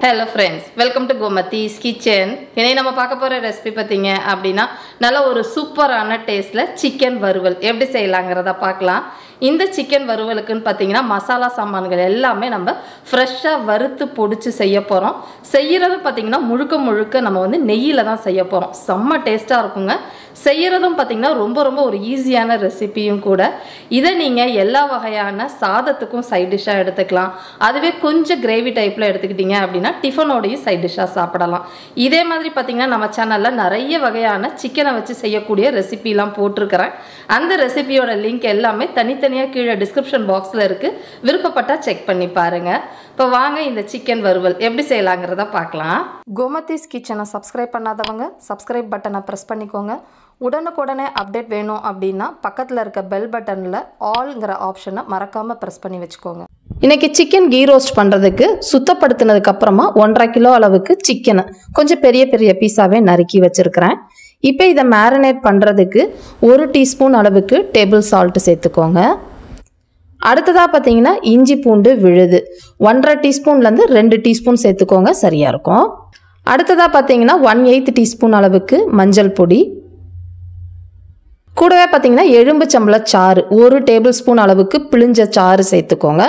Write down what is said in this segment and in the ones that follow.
Hello friends, welcome to Gomathi's kitchen. இன்னைக்கு நம்ம பார்க்க போற ரெசிபி பாத்தீங்க அப்படினா நல்ல ஒரு சூப்பரான டேஸ்ட்ல chicken varuval எப்படி செய்யலாம்ங்கறத பார்க்கலாம். இந்த chicken varuvalக்குன்னு பாத்தீங்கன்னா மசாலா சாமான்கள் எல்லாமே நம்ம ஃப்ரெஷா வறுத்து பொடிச்சு செய்ய போறோம். செய்யிறது பாத்தீங்கன்னா முழுக்க நம்ம வந்து நெய்யில தான் செய்ய போறோம். செம்ம டேஸ்டா இருக்குங்க. செய்யிறதும் பாத்தீங்கன்னா ரொம்ப ஒரு ஈஸியான ரெசிபியும் கூட. இத நீங்க எல்லா வகையான சாதத்துக்கும் சைடு டிஷ்ஷா எடுத்துக்கலாம். அதுவே கொஞ்சம் கிரேவி டைப்ல எடுத்துக்கிட்டீங்க அப்படினா டிஃபனோடயும் சைடு டிஷ்ஷா சாப்பிடலாம். இதே மாதிரி பாத்தீங்கன்னா நம்ம சேனல்ல நிறைய வகையான சிக்கனை வச்சு செய்யக்கூடிய ரெசிபிலாம் போட்டுருக்கேன். அந்த ரெசிபியோட லிங்க் எல்லாமே தனித்தனியா கீழே டிஸ்கிரிப்ஷன் பாக்ஸ்ல இருக்கு. விருப்பப்பட்டா செக் பண்ணி பாருங்க. இப்போ வாங்க இந்த சிக்கன் வறுவல் எப்படி செய்யலாம்ங்கறத பார்க்கலாம். கோமதிஸ் கிச்சனை சப்ஸ்கிரைப் பண்ணாதவங்க சப்ஸ்கிரைப் பட்டனை பிரஸ் பண்ணிக்கோங்க. உடனுக்குடனே அப்டேட் வேணும் அப்படின்னா பக்கத்தில் இருக்க பெல் பட்டனில் ஆல்ங்கிற ஆப்ஷனை மறக்காமல் ப்ரெஸ் பண்ணி வச்சுக்கோங்க. இன்றைக்கி சிக்கன் கீ ரோஸ்ட் பண்ணுறதுக்கு சுத்தப்படுத்தினதுக்கப்புறமா 1.5 கிலோ அளவுக்கு சிக்கனை கொஞ்சம் பெரிய பீஸாகவே நறுக்கி வச்சுருக்கிறேன். இப்போ இதை மேரினேட் பண்ணுறதுக்கு 1 டீஸ்பூன் அளவுக்கு டேபிள் சால்ட்டு சேர்த்துக்கோங்க. அடுத்ததாக பார்த்தீங்கன்னா இஞ்சி பூண்டு விழுது 1.5 டீஸ்பூன்லேருந்து 2 டீஸ்பூன் சேர்த்துக்கோங்க, சரியாக இருக்கும். அடுத்ததாக பார்த்தீங்கன்னா 1/8 டீஸ்பூன் அளவுக்கு மஞ்சள் பொடி, கூடவே பார்த்தீங்கன்னா எலும்புச்சம்பழ சாறு 1 டேபிள் ஸ்பூன் அளவுக்கு பிழிஞ்ச சாறு சேர்த்துக்கோங்க.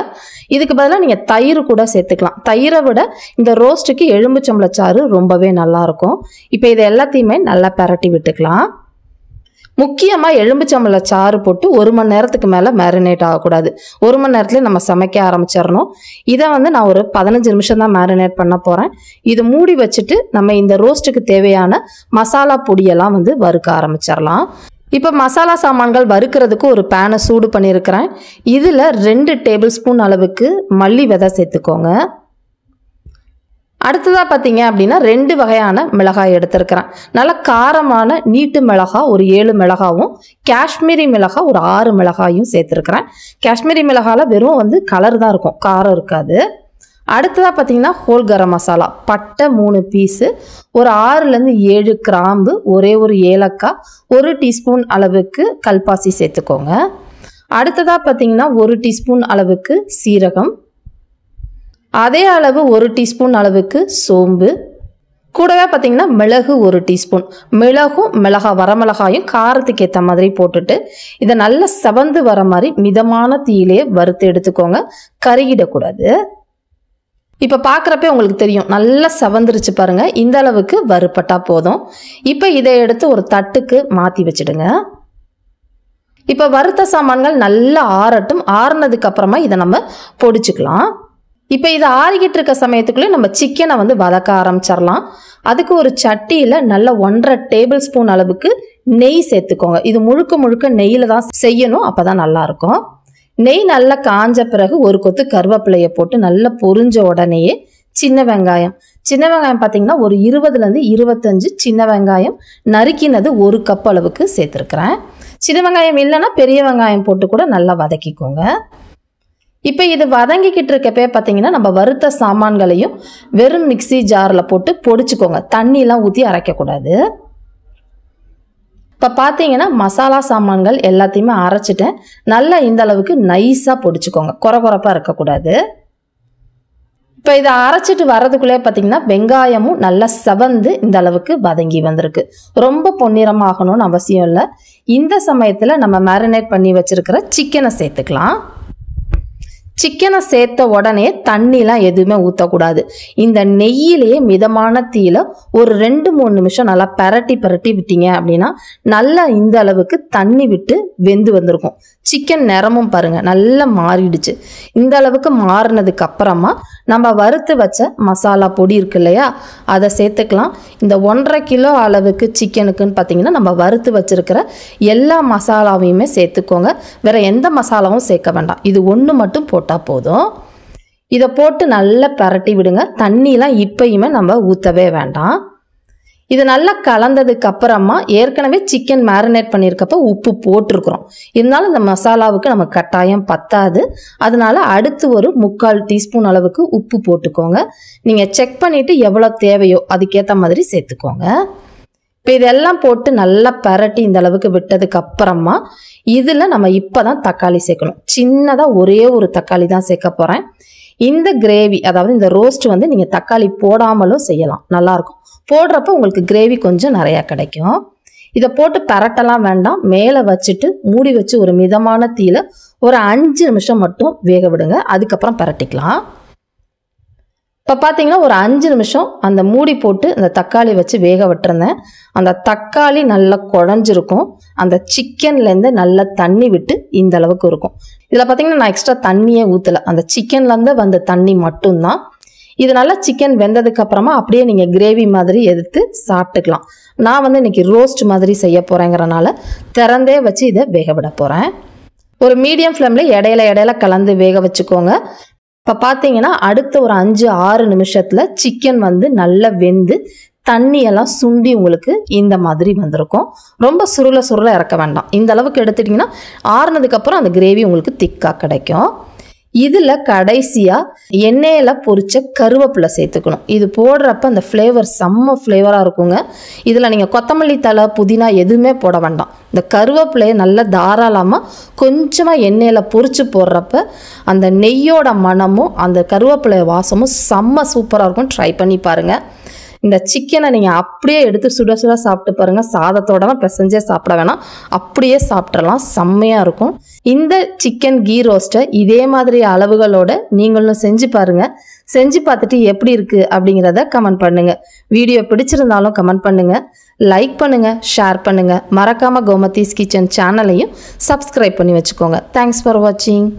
இதுக்கு பதிலாக நீங்கள் தயிர் கூட சேர்த்துக்கலாம். தயிரை விட இந்த ரோஸ்ட்டுக்கு எலும்புச்சம்பழ சாறு ரொம்பவே நல்லாயிருக்கும். இப்போ இதை எல்லாத்தையுமே நல்லா பரட்டி விட்டுக்கலாம். முக்கியமாக எலும்புச்சம்பழ சாறு போட்டு 1 மணி நேரத்துக்கு மேலே மேரினேட் ஆகக்கூடாது. 1 மணி நேரத்துலேயே நம்ம சமைக்க ஆரம்பிச்சிடணும். இதை வந்து நான் ஒரு 15 நிமிஷம் தான் மேரினேட் பண்ண போகிறேன். இது மூடி வச்சுட்டு நம்ம இந்த ரோஸ்ட்டுக்கு தேவையான மசாலா பொடியெல்லாம் வந்து வறுக்க ஆரம்பிச்சிடலாம். இப்போ மசாலா சாமான்கள் வறுக்கிறதுக்கு ஒரு பேனை சூடு பண்ணியிருக்கிறேன். இதில் 2 டேபிள் ஸ்பூன் அளவுக்கு மல்லி விதை சேர்த்துக்கோங்க. அடுத்ததாக பார்த்தீங்க அப்படின்னா 2 வகையான மிளகாய் எடுத்துருக்கிறேன். நல்ல காரமான நீட்டு மிளகாய் ஒரு 7 மிளகாவும், காஷ்மீரி மிளகாய் ஒரு 6 மிளகாயும் சேர்த்துருக்கிறேன். காஷ்மீரி மிளகாயில் வெறும் வந்து கலர் தான் இருக்கும், காரம் இருக்காது. அடுத்ததாக பார்த்தீங்கன்னா ஹோல் கரம் மசாலா பட்டை 3 பீஸு, ஒரு 6லேருந்து 7 கிராம்பு, ஒரே ஒரு ஏலக்காய், 1 டீஸ்பூன் அளவுக்கு கல்பாசி சேர்த்துக்கோங்க. அடுத்ததாக பார்த்தீங்கன்னா 1 டீஸ்பூன் அளவுக்கு சீரகம், அதே அளவு 1 டீஸ்பூன் அளவுக்கு சோம்பு, கூடவே பார்த்தீங்கன்னா மிளகு 1 டீஸ்பூன். மிளகும் வரமிளகாயும் காரத்துக்கு ஏற்ற மாதிரி போட்டுட்டு இதை நல்லா செவந்து வர மாதிரி மிதமான தீயிலே வறுத்து எடுத்துக்கோங்க, கருகிடக்கூடாது. இப்போ பார்க்குறப்பே உங்களுக்கு தெரியும் நல்லா செவந்துருச்சு பாருங்க. இந்த அளவுக்கு வறுப்பட்டா போதும். இப்போ இதை எடுத்து ஒரு தட்டுக்கு மாற்றி வச்சுடுங்க. இப்போ வறுத்த சாமான்கள் நல்லா ஆறட்டும். ஆறுனதுக்கு அப்புறமா இதை நம்ம பொடிச்சுக்கலாம். இப்போ இதை ஆறிக்கிட்டு இருக்க சமயத்துக்குள்ளே நம்ம சிக்கனை வந்து வதக்க ஆரம்பிச்சிடலாம். அதுக்கு ஒரு சட்டியில் நல்ல 1.5 டேபிள் ஸ்பூன் அளவுக்கு நெய் சேர்த்துக்கோங்க. இது முழுக்க நெய்யில் தான் செய்யணும், அப்போ தான் நல்லாயிருக்கும். நெய் நல்லா காஞ்ச பிறகு ஒரு கொத்து கருவேப்பிலையை போட்டு நல்லா பொரிஞ்ச உடனேயே சின்ன வெங்காயம் பார்த்தீங்கன்னா ஒரு 20லேருந்து 25 சின்ன வெங்காயம் நறுக்கினது 1 கப் அளவுக்கு சேர்த்துருக்குறேன். சின்ன வெங்காயம் இல்லைன்னா பெரிய வெங்காயம் போட்டு கூட நல்லா வதக்கிக்கோங்க. இப்போ இது வதங்கிக்கிட்டு இருக்கப்பே பார்த்தீங்கன்னா நம்ம வறுத்த சாமான்களையும் வெறும் மிக்சி ஜாரில் போட்டு பொடிச்சுக்கோங்க. தண்ணிலாம் ஊற்றி அரைக்கக்கூடாது. இப்போ பார்த்தீங்கன்னா மசாலா சாமான்கள் எல்லாத்தையுமே அரைச்சிட்டேன். நல்லா இந்த அளவுக்கு நைஸாக பொடிச்சுக்கோங்க, குறப்பாக இருக்கக்கூடாது. இப்போ இதை அரைச்சிட்டு வர்றதுக்குள்ளே பார்த்தீங்கன்னா வெங்காயமும் நல்லா செவந்து இந்த அளவுக்கு வதங்கி வந்திருக்கு. ரொம்ப பொன்னிறமாகணும்னு அவசியம் இல்லை. இந்த சமயத்தில் நம்ம மேரினேட் பண்ணி வச்சுருக்கிற சிக்கனை சேர்த்துக்கலாம். சிக்கனை சேர்த்த உடனே தண்ணிலாம் எதுவுமே ஊற்றக்கூடாது. இந்த நெய்யிலேயே மிதமான தீயில ஒரு 2-3 நிமிஷம் நல்லா பரட்டி விட்டீங்க அப்படின்னா நல்லா இந்த அளவுக்கு தண்ணி விட்டு வெந்து வந்திருக்கும். சிக்கன் நிறமும் பாருங்க நல்லா மாறிடுச்சு. இந்த அளவுக்கு மாறினதுக்கு அப்புறமா நம்ம வறுத்து வச்ச மசாலா பொடி இருக்கு இல்லையா, அதை சேர்த்துக்கலாம். இந்த 1.5 கிலோ அளவுக்கு சிக்கனுக்குன்னு பார்த்தீங்கன்னா நம்ம வறுத்து வச்சிருக்கிற எல்லா மசாலாவையுமே சேர்த்துக்கோங்க. வேற எந்த மசாலாவும் சேர்க்க வேண்டாம், இது ஒன்று மட்டும் போட்டால் போதும். இதை போட்டு நல்லா பரட்டி விடுங்க. தண்ணிலாம் இப்பயுமே நம்ம ஊற்றவே வேண்டாம். இது நல்லா கலந்ததுக்கு அப்புறமா ஏற்கனவே சிக்கன் மேரினேட் பண்ணியிருக்கப்போ உப்பு போட்டிருக்கிறோம். இருந்தாலும் இந்த மசாலாவுக்கு நம்ம கட்டாயம் பத்தாது. அதனால அடுத்து ஒரு 3/4 டீஸ்பூன் அளவுக்கு உப்பு போட்டுக்கோங்க. நீங்கள் செக் பண்ணிவிட்டு எவ்வளோ தேவையோ அதுக்கேற்ற மாதிரி சேர்த்துக்கோங்க. இப்போ இதெல்லாம் போட்டு நல்லா பரட்டி இந்த அளவுக்கு விட்டதுக்கு அப்புறமா இதில் நம்ம இப்போ தான் தக்காளி சேர்க்கணும். சின்னதாக ஒரே ஒரு தக்காளி தான் சேர்க்க போகிறேன். இந்த கிரேவி அதாவது இந்த ரோஸ்ட் வந்து நீங்கள் தக்காளி போடாமலும் செய்யலாம், நல்லாயிருக்கும். போடுறப்ப உங்களுக்கு கிரேவி கொஞ்சம் நிறையா கிடைக்கும். இதை போட்டு பரட்டலாம் வேண்டாம், மேலே வச்சுட்டு மூடி வச்சு ஒரு மிதமான தீயில ஒரு 5 நிமிஷம் மட்டும் வேக விடுங்க. அதுக்கப்புறம் பரட்டிக்கலாம். இப்போ பார்த்தீங்கன்னா ஒரு 5 நிமிஷம் அந்த மூடி போட்டு அந்த தக்காளி வச்சு வேக விட்டுருந்தேன். அந்த தக்காளி நல்லா குழஞ்சிருக்கும். அந்த சிக்கன்லேருந்து நல்லா தண்ணி விட்டு இந்த அளவுக்கு இருக்கும். இதில் பார்த்தீங்கன்னா நான் எக்ஸ்ட்ரா தண்ணியே ஊற்றலை, அந்த சிக்கன்லேருந்து வந்த தண்ணி மட்டும்தான். இது நல்லா சிக்கன் வெந்ததுக்கு அப்புறமா அப்படியே நீங்கள் கிரேவி மாதிரி எடுத்து சாப்பிட்டுக்கலாம். நான் வந்து இன்னைக்கு ரோஸ்ட் மாதிரி செய்ய போகிறேங்கிறனால திறந்தே வச்சு இதை வேக விட போகிறேன். ஒரு மீடியம் ஃப்ளேமில் இடையில கலந்து வேக வச்சுக்கோங்க. இப்போ பார்த்தீங்கன்னா அடுத்த ஒரு 5-6 நிமிஷத்தில் சிக்கன் வந்து நல்லா வெந்து தண்ணியெல்லாம் சுண்டி உங்களுக்கு இந்த மாதிரி வந்திருக்கும். ரொம்ப சுருள இறக்க வேண்டாம். இந்த அளவுக்கு எடுத்துட்டிங்கன்னா ஆறுனதுக்கப்புறம் அந்த கிரேவி உங்களுக்கு திக்காக கிடைக்கும். இதில் கடைசியாக எண்ணெயில் பொரிச்ச கருவேப்பிலை சேர்த்துக்கணும். இது போடுறப்ப அந்த ஃப்ளேவர் செம்ம ஃப்ளேவராக இருக்குங்க. இதில் நீங்கள் கொத்தமல்லி தழை புதினா எதுவுமே போட வேண்டாம். இந்த கருவேப்பிலையை நல்லா தாராளமாக கொஞ்சமாக எண்ணெயில் பொரிச்சு போடுறப்ப அந்த நெய்யோட மணமும் அந்த கருவேப்பிலை வாசமும் செம்ம சூப்பராக இருக்கும். ட்ரை பண்ணி பாருங்கள். இந்த சிக்கனை நீங்கள் அப்படியே எடுத்து சுட சுட சாப்பிட்டு பாருங்கள். சாதத்தோடலாம் பிசைஞ்சே சாப்பிட வேணாம், அப்படியே சாப்பிட்றலாம், செம்மையாக இருக்கும். இந்த சிக்கன் கீ ரோஸ்ட்டை இதே மாதிரி அளவுகளோட நீங்களும் செஞ்சு பாருங்கள். செஞ்சு பார்த்துட்டு எப்படி இருக்குது அப்படிங்கிறத கமெண்ட் பண்ணுங்கள். வீடியோ பிடிச்சிருந்தாலும் கமெண்ட் பண்ணுங்கள், லைக் பண்ணுங்கள், ஷேர் பண்ணுங்கள். மறக்காமல் கோமதிஸ் கிச்சன் சேனலையும் சப்ஸ்கிரைப் பண்ணி வச்சுக்கோங்க. தேங்க்ஸ் ஃபார் வாட்சிங்.